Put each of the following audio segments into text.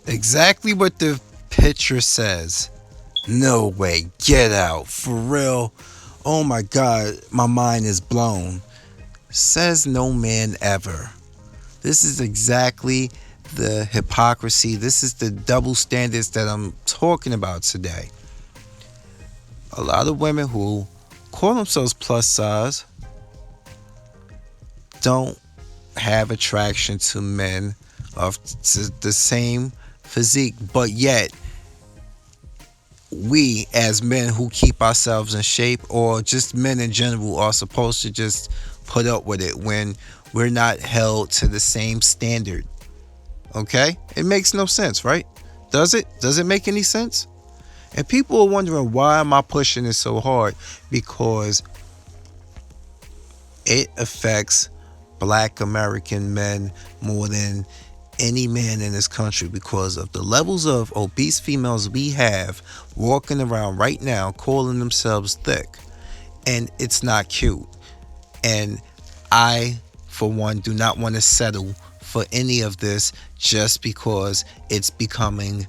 Exactly what the picture says. No way, get out, for real. Oh my god, my mind is blown. Says no man ever. This is exactly the hypocrisy. This is the double standards that I'm talking about today. A lot of women who call themselves plus size don't have attraction to men of the same physique, but yet we as men who keep ourselves in shape, or just men in general, are supposed to just put up with it when we're not held to the same standard. Okay? It makes no sense, right? Does it? Does it make any sense? And people are wondering, why am I pushing it so hard? Because it affects black American men more than any man in this country, because of the levels of obese females we have walking around right now calling themselves thick. And it's not cute. And I, for one, do not want to settle for any of this just because it's becoming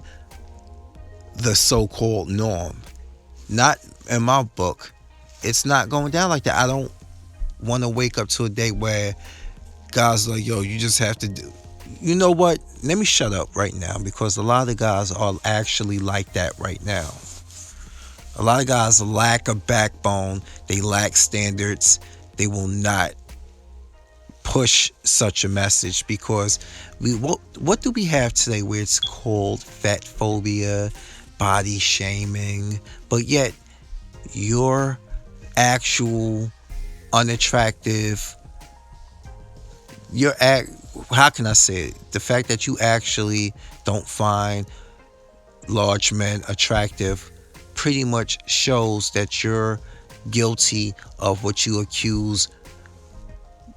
the so called norm. Not in my book. It's not going down like that. I don't want to wake up to a day where guys are like, yo, you just have to do. You know what? Let me shut up right now, because a lot of guys are actually like that right now. A lot of guys lack a backbone. They lack standards. They will not push such a message, because what do we have today where it's called fat phobia, body shaming, but yet your actual unattractive, your act, how can I say it? The fact that you actually don't find large men attractive pretty much shows that you're guilty of what you accuse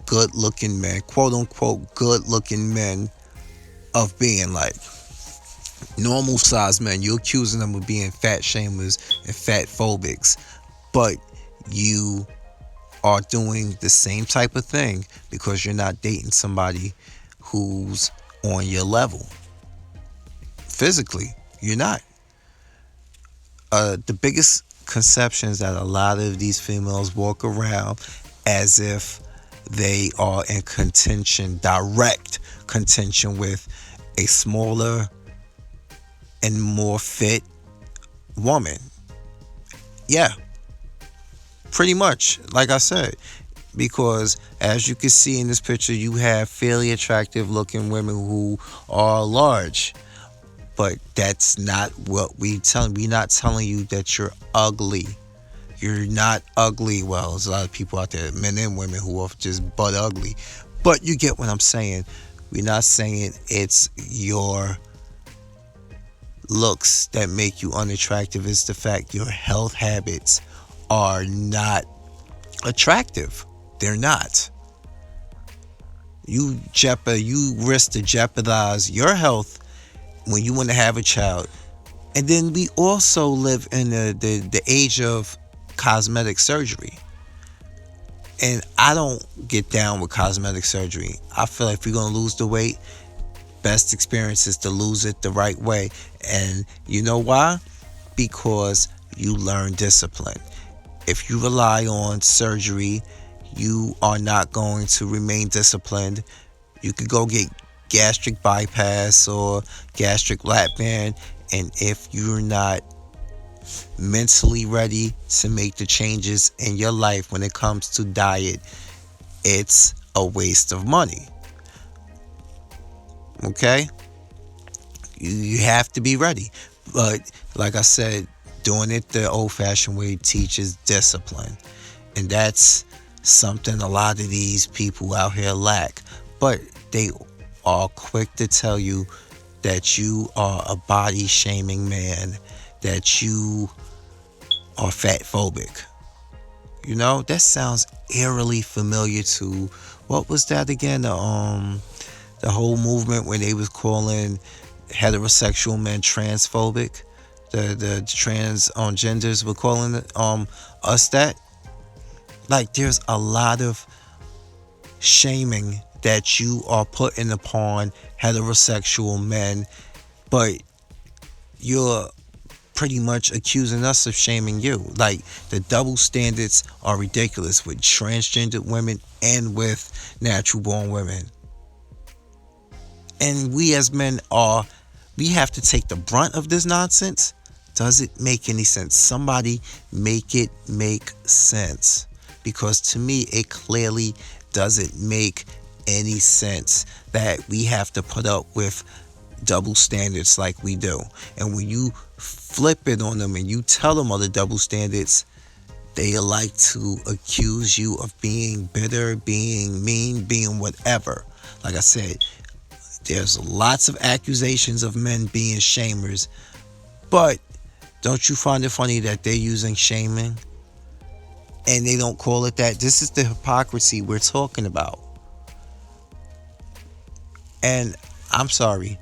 good looking men, quote unquote good looking men, of being like. Normal sized men, you're accusing them of being fat shamers and fat phobics, but you are doing the same type of thing because you're not dating somebody who's on your level. Physically, you're not. The biggest conception is that a lot of these females walk around as if they are in contention, direct contention, with a smaller and more fit woman. Yeah, pretty much. Like I said, because as you can see in this picture, you have fairly attractive looking women who are large. But that's not what we tell. We're not telling you that you're ugly. You're not ugly. Well, there's a lot of people out there, men and women, who are just butt ugly. But you get what I'm saying. We're not saying it's your looks that make you unattractive. It's the fact your health habits are not attractive. They're not. You risk to jeopardize your health when you want to have a child. And then we also live in the age of cosmetic surgery. And I don't get down with cosmetic surgery. I feel like if you're going to lose the weight, best experience is to lose it the right way. And you know why? Because you learn discipline. If you rely on surgery, you are not going to remain disciplined. You could go get gastric bypass or gastric lap band, and if you're not mentally ready to make the changes in your life when it comes to diet, it's a waste of money. Okay? You have to be ready. But like I said, doing it the old fashioned way teaches discipline. And that's something a lot of these people out here lack. But they are quick to tell you that you are a body shaming man, that you are fat phobic. You know, that sounds eerily familiar to, what was that again? The whole movement when they was calling heterosexual men transphobic. The trans genders were calling us that. Like, there's a lot of shaming that you are putting upon heterosexual men but you're pretty much accusing us of shaming you. Like, the double standards are ridiculous with transgender women and with natural born women. And we as men we have to take the brunt of this nonsense. Does it make any sense? Somebody make it make sense. Because to me, it clearly doesn't make any sense that we have to put up with double standards like we do. And when you flip it on them and you tell them other double standards, they like to accuse you of being bitter, being mean, being whatever. Like I said, there's lots of accusations of men being shamers, but don't you find it funny that they're using shaming and they don't call it that? This is the hypocrisy we're talking about. And I'm sorry,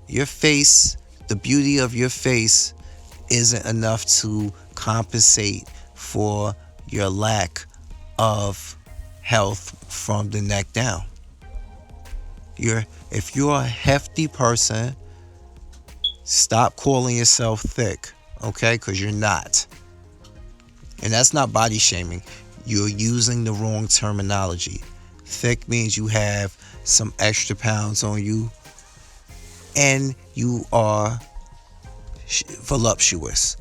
your face, the beauty of your face isn't enough to compensate for your lack of health from the neck down. If you're a hefty person, stop calling yourself thick, okay? Because you're not. And that's not body shaming. You're using the wrong terminology. Thick means you have some extra pounds on you and you are voluptuous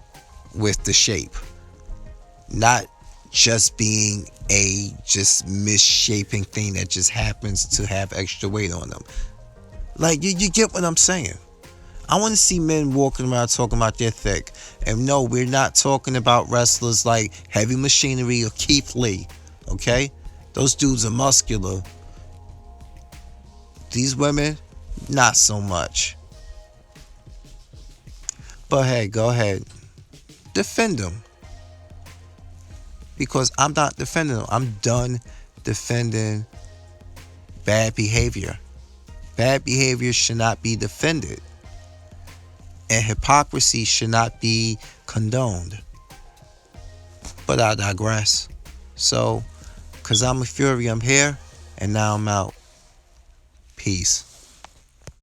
with the shape. Not just being a just misshaping thing that just happens to have extra weight on them. Like, you get what I'm saying. I want to see men walking around talking about they're thick. And no, we're not talking about wrestlers like Heavy Machinery or Keith Lee. Okay? Those dudes are muscular. These women, not so much. But hey, go ahead. Defend them. Because I'm not defending them. I'm done defending bad behavior. Bad behavior should not be defended. And hypocrisy should not be condoned. But I digress. So, because I'm a Fury, I'm here, and now I'm out. Peace.